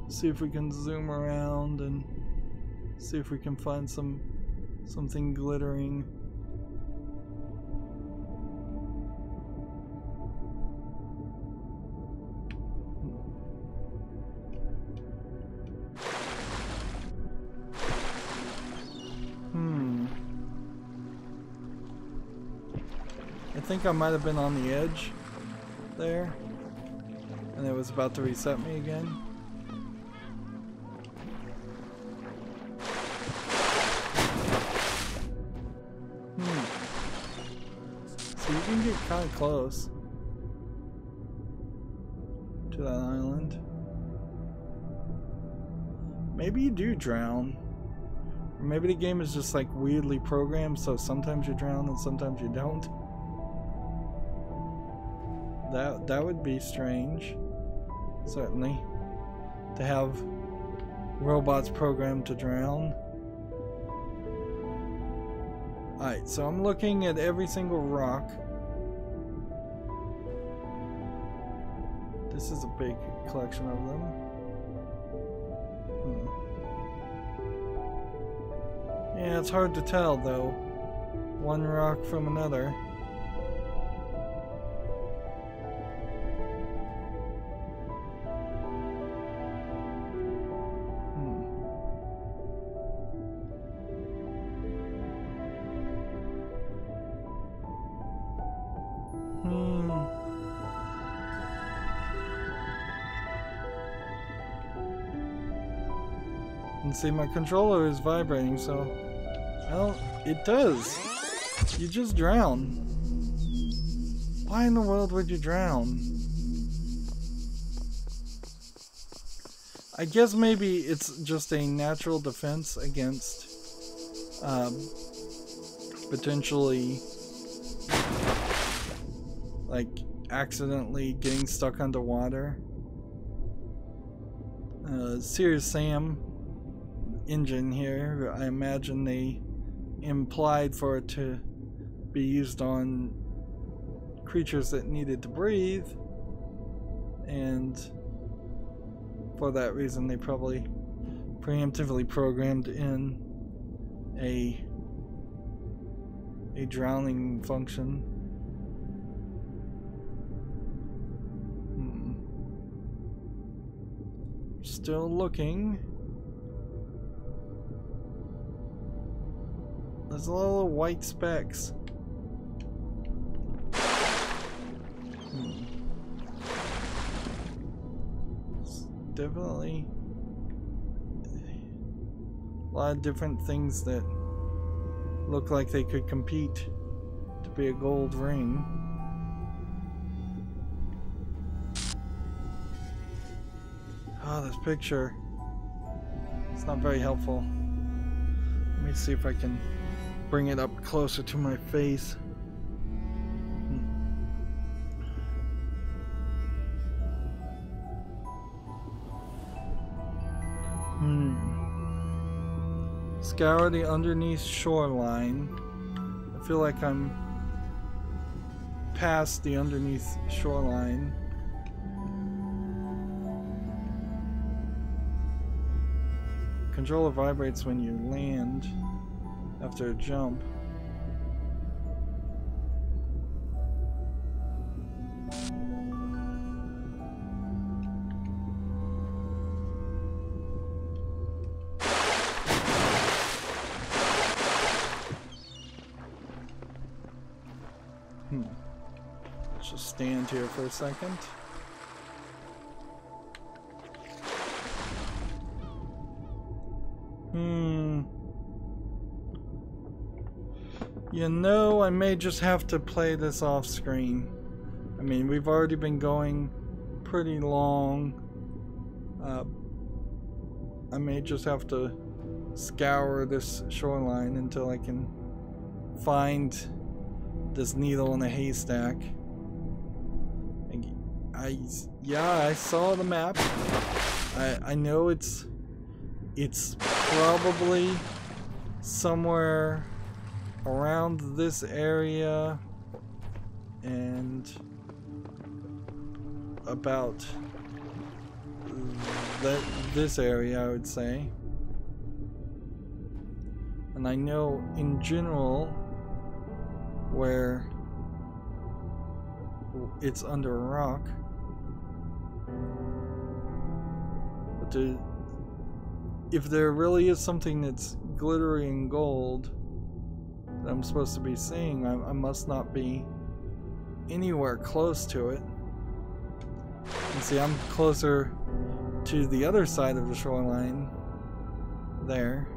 A: see if we can zoom around and see if we can find something glittering. I think I might have been on the edge there, and it was about to reset me again. So you can get kind of close to that island. Maybe you do drown. Or maybe the game is just like weirdly programmed, so sometimes you drown and sometimes you don't. That would be strange, certainly, to have robots programmed to drown. Alright, so I'm looking at every single rock. This is a big collection of them. Yeah, it's hard to tell though, one rock from another. And see, my controller is vibrating, so it does. You just drown. Why in the world would you drown? I guess maybe it's just a natural defense against potentially like accidentally getting stuck underwater. Serious Sam engine here, I imagine they implied for it to be used on creatures that needed to breathe, and for that reason they probably preemptively programmed in a drowning function. Still looking. There's a lot of little white specks. It's definitely a lot of different things that look like they could compete to be a gold ring. Oh, this picture. It's not very helpful. Let me see if I can bring it up closer to my face. Scour the underneath shoreline. I feel like I'm past the underneath shoreline. Controller vibrates when you land after a jump. Let's just stand here for a second. You know, I may just have to play this off screen. I mean, we've already been going pretty long. I may just have to scour this shoreline until I can find this needle in a haystack. Yeah, I saw the map. I know it's probably somewhere around this area and about this area, I would say. And I know in general where it's under a rock. But if there really is something that's glittering gold that I'm supposed to be seeing, I must not be anywhere close to it. You see, I'm closer to the other side of the shoreline there.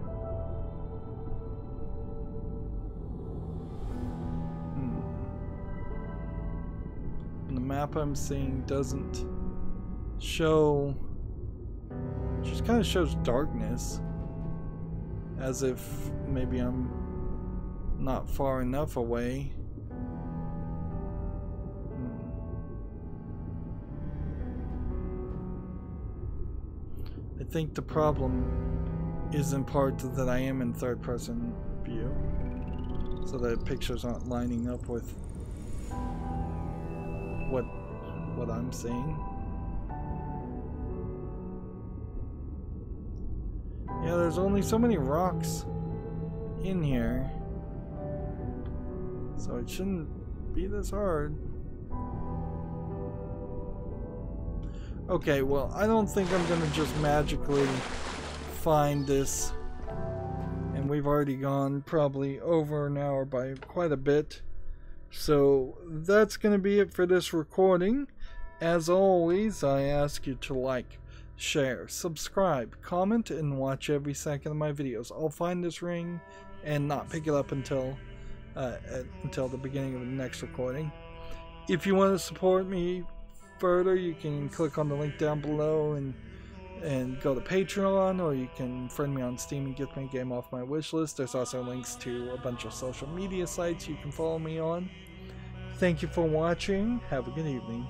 A: And the map I'm seeing doesn't show, just kind of shows darkness, as if maybe I'm not far enough away. I think the problem is in part that I am in third-person view, so that pictures aren't lining up with what I'm seeing. Yeah, there's only so many rocks in here, so it shouldn't be this hard. Okay, well, I don't think I'm gonna just magically find this, and we've already gone probably over an hour by quite a bit, so that's gonna be it for this recording. As always, I ask you to like, share, subscribe, comment, and watch every second of my videos. I'll find this ring and not pick it up until the beginning of the next recording. If you want to support me further, you can click on the link down below and go to Patreon, or you can friend me on Steam and get me a game off my wish list. There's also links to a bunch of social media sites you can follow me on. Thank you for watching. Have a good evening.